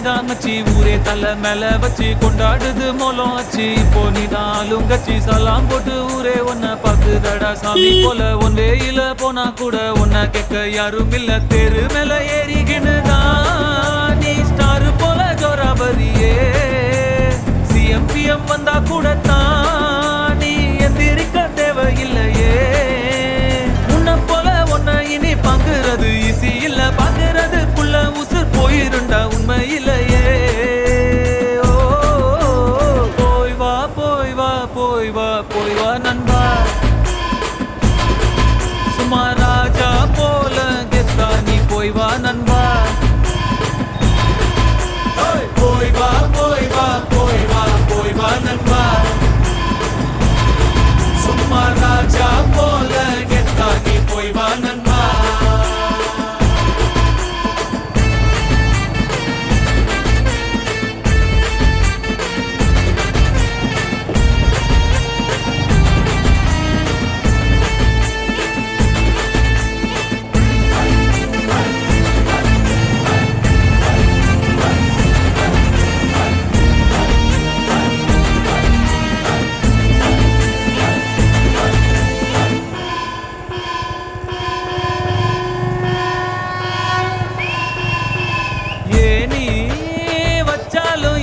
நீதான் மச்சி ஊரே தலை மேல வச்சு கொண்டாடுது மோலம் ஆச்சு இப்போ நீதான் ஆளுங்கச்சி சலாம் போட்டு ஊரே உன்னை பாக்குதடா சாமி போல ஒன் வேயில போனா கூட உன்னை கேட்க யாரும் இல்ல தெரு மேல ஏறிக்கினுதான் நீ ஸ்டார் போல ஜோராபரியே சிஎம் வந்தா கூட தான் நீ எந்திரிக்க தேவையில்லையே உன்னை போல ஒன்ன இனி பாக்குறது ஈஸி இல்ல பாக்குறது புள்ள உசுர் போயிருண்டா உண்மையிலையே போய் வா போய் வா போய் வா போய் வா நண்பா சும்மா ராஜா போல கெத்தா நீ போய் வா நண்பா போய் வா போய் வா போய் வா போய் வா நண்பா சும்மா ராஜா போல கெத்தா நீ போய் வா நண்பா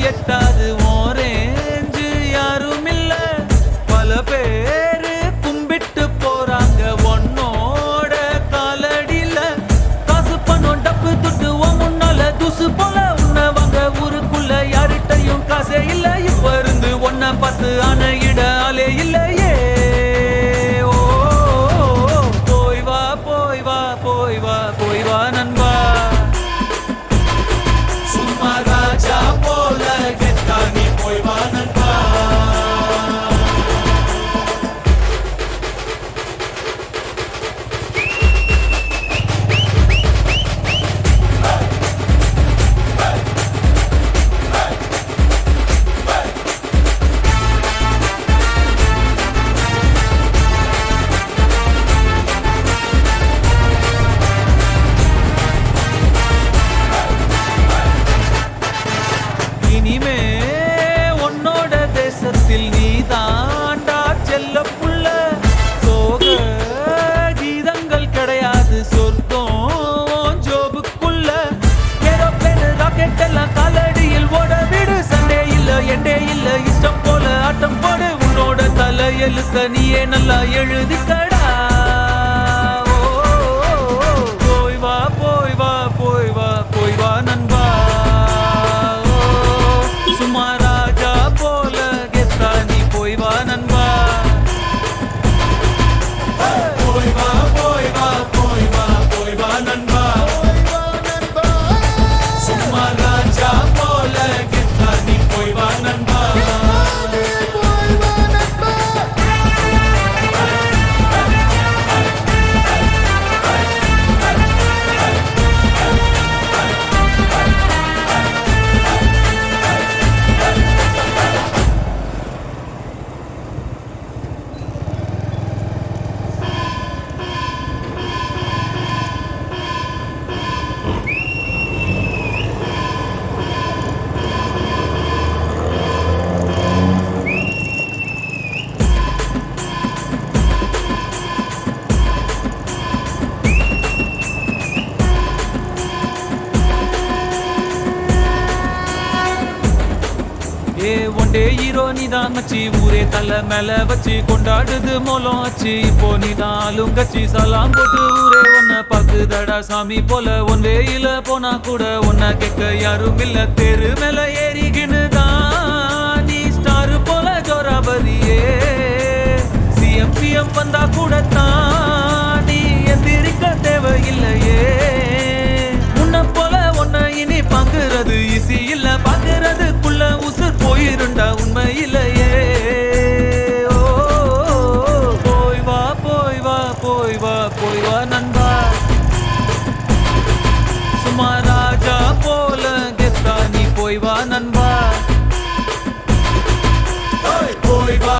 எட்டாது ஓரேஞ்சு யாரும் இல்ல பல பேரு கும்பிட்டு போறாங்க ஒன்னோட காலடியில காசு பணம் டப்பு துட்டு முன்னால துசு போல உன்னை வாங்க ஊருக்குள்ள யார்கிட்டையும் காசே இல்ல இப்ப இருந்து ஒன்ன பார்த்து அணையிட ஆளே இல்லையே போய் வா போய் வா போய் வா போய் வா நண்பா சும்மா ராஜா போல கெத்தா நீ போய் வா நண்பா இனிமே உன்னோட தேசத்தில் நீ தாண்டா செல்ல புள்ள சோக கீதங்கள் கிடையாது சொர்க்கம் ஜோபுக்குள்ள ஏரோப்ளேன் ராக்கெட் எல்லாம் காலடியில் ஓட விடு சண்டே இல்ல எண்டே இல்ல இஷ்டம் போல ஆட்டம் போடு உன்னோட தலையெழுத்த நீயே நல்லா எழுதிக்கடா போய் வா போய் வா போய் வா போய் வா நண்பா சும்மா ராஜா போல கெத்தா நீ போய் வா நண்பா போய் வா போய் வா போய் வா போய் வா நண்பா சும்மா ராஜா போல கெத்தா நீ போய் வா நண்பா ஒன்டே ஹீரோ நீதான் மச்சி ஊரே தலை மேல வச்சு கொண்டாடுது மோலம் ஆச்சு இப்போ நீதான் ஆளுங்கச்சி சலாம் போட்டு ஊரே உன்னை பாக்குதடா சாமி போல ஒன் வேயில போனா கூட உன்னை கேட்க யாரும் இல்ல தெரு மேல ஏறிக்கினுதான் நீ ஸ்டார் போல ஜோராபரியே சிஎம் வந்தா கூட தான் நீ எந்திரிக்க தேவையில்லையே உன்னை போல ஒன்ன இனி பாக்குறது ஈஸி இல்ல பாக்குறது புள்ள உசுர் போயிருண்டா உண்மையிலையே போய் வா போய் வா போய் வா போய் வா நண்பா சும்மா ராஜா போல கெத்தா நீ போய் வா நண்பா